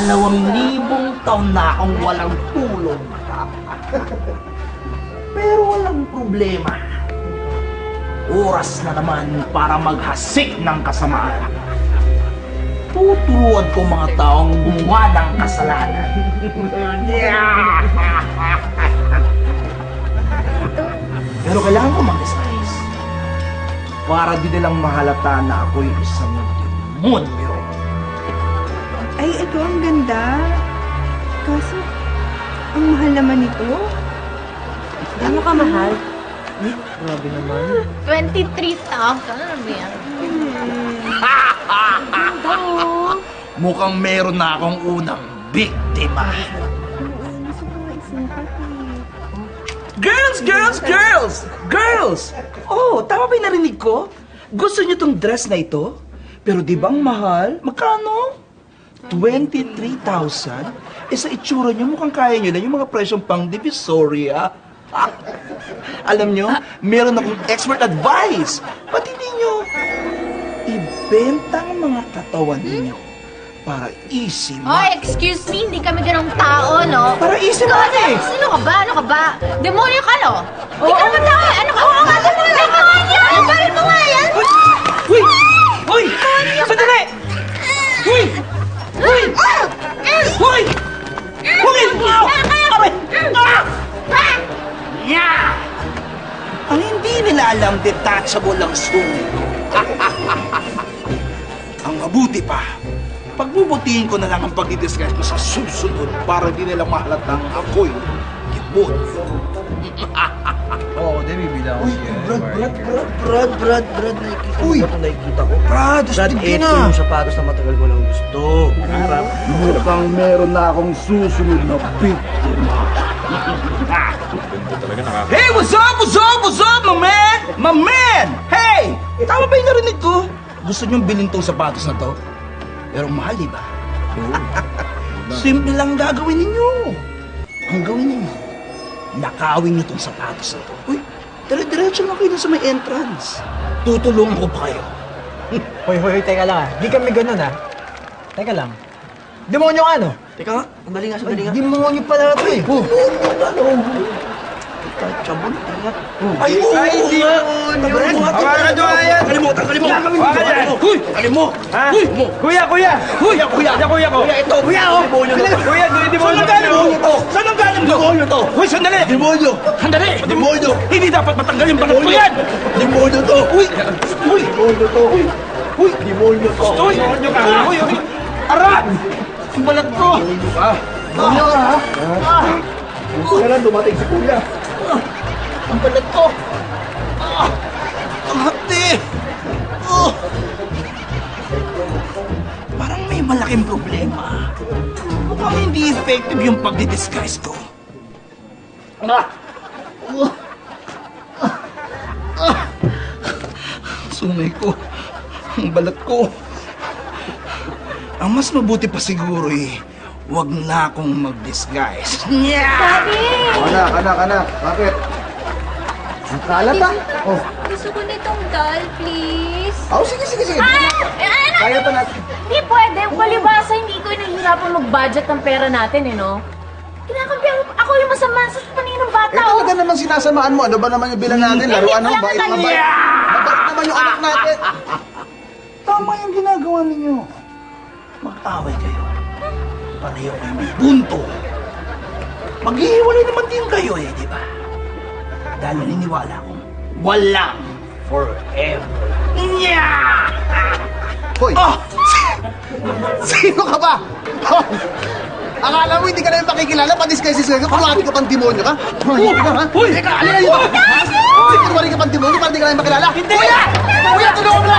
2,000 taon na akong walang tulog. Pero walang problema. Oras na naman para maghasik ng kasamaan. Tuturuan ko mga taong gumawa ng kasalanan. Pero kailangan ko mag-disguise para di nilang mahalata na ako'y isang demonyo. Ay, ito ang ganda. Kaso, ang mahal naman ito. Ano ka mahal? Grabe naman. 23,000. Ano ba yan? Mukhang meron na akong unang biktima. Gusto ko nga isipat eh. Girls! Oh, tama ba yung narinig ko? Gusto niyo tong dress na ito? Pero di ba ang mahal? Magkano? 23,000? Eh sa itsura niyo, mukhang kaya niyo lang yung mga presyong pang Divisoria. Alam niyo, meron akong expert advice. Ba't hindi niyo ibenta ang mga katawan ninyo para easy Oh, excuse me, hindi kami ganong tao, no? Para easy money! Sino ka ba? Ano ka ba? Demonyo ka, no? Hindi ka naman tao. Ano ka? Oo nga, demonyo ka nga yan! Bakit mo nga yan? Uy! Uy! Sandali! Uy! Uy! Uy! Uy! Aray! Ang hindi nila alam, detachable ang sungit ko. Ang mabuti pa, pagbubutihin ko na lang ang pag-disguise ko sa susunod para di nila mahalatang ako'y gibon. Oo, di bibila ko siya. Brad, nakikita mo ba ito nakikita ko? Brad, Brad, ito yung sapatos na matagal ko lang gusto. Harap, mukhang meron na akong susunod na biktima. Hey, what's up, my man? My man! Hey! Tama ba yung narinig ko? Gusto niyong bilhin tong sapatos na to? Pero mahal, di ba? Simple lang gagawin ninyo. Ang gawin ninyo, nakawin niyo tong sapatos na to. Uy, dire-diretso lang kayo dun sa may entrance. Tutulungan ko pa kayo. Hoy, teka lang ah. Di kami ganun ah. Teka lang. Demonyo ka, no? Teka nga, sandali nga. Demonyo pala ito eh. Chabon, ingat. Ay, oo! Hindi nga. demonyo. Hawakan nyo nga yan. Kalimutan! Hawakan yan. Huy! Kalimut! Ha? Huy! Kuya! Kuya! Kuya ko! Ito! Kuya, oh! Kuya, demonyo. Saan ang galing mo? Saan ang galing mo? Demonyo to! Huy, sandali! Demonyo! Sandali! Demonyo! Hindi dapat matanggal yung balat mo yan! Demonyo to! Uy! Uy! Demonyo to! Uy! Demonyo to! Uy! Demonyo ka. Uy! Uy! Aray! Ang balat ko! Demonyo ka ha? Gusto na lang dumating si Kuya. Ang balat ko! Ang hati! Parang may malaking problema. Mukhang hindi effective yung pagdi-disguise ko. Sungay ko. Ang balat ko. Ang mas mabuti pa siguro wag na akong mag-disguise. Anak. Bakit? Ang kalat ah. Oh. Gusto ko nitong doll, please. Oh, sige. Ano? Kaya pa natin. Hindi pwede. Palibasa, hindi ko nahihirapan mag-budget ng pera natin, eh, no? Kinakampihan mo. Ako yung masama sa paninong bata, Eh talaga naman sinasamaan mo. Ano ba naman yung bilang natin? Laruan Hindi, no? Bait kaya na nga bait. Mabait naman yung anak natin. Tama yung ginagawa ninyo. Mag-away kayo. Pareho kayo may punto. Maghihiwalay naman din kayo di ba? Dahil naniniwala akong walang forever. Hoy! Oh! Sino ka ba? Oh, akala mo hindi ka na yung pakikilala, pa-disguise ka, kumari ka pang demonyo ka? Hindi ka ha? Hoy! Teka, alin na dito? Hoy! Kumari ka pang demonyo, parang hindi ka na yung makilala? Hindi! Kuya! Kuya, tulungan mo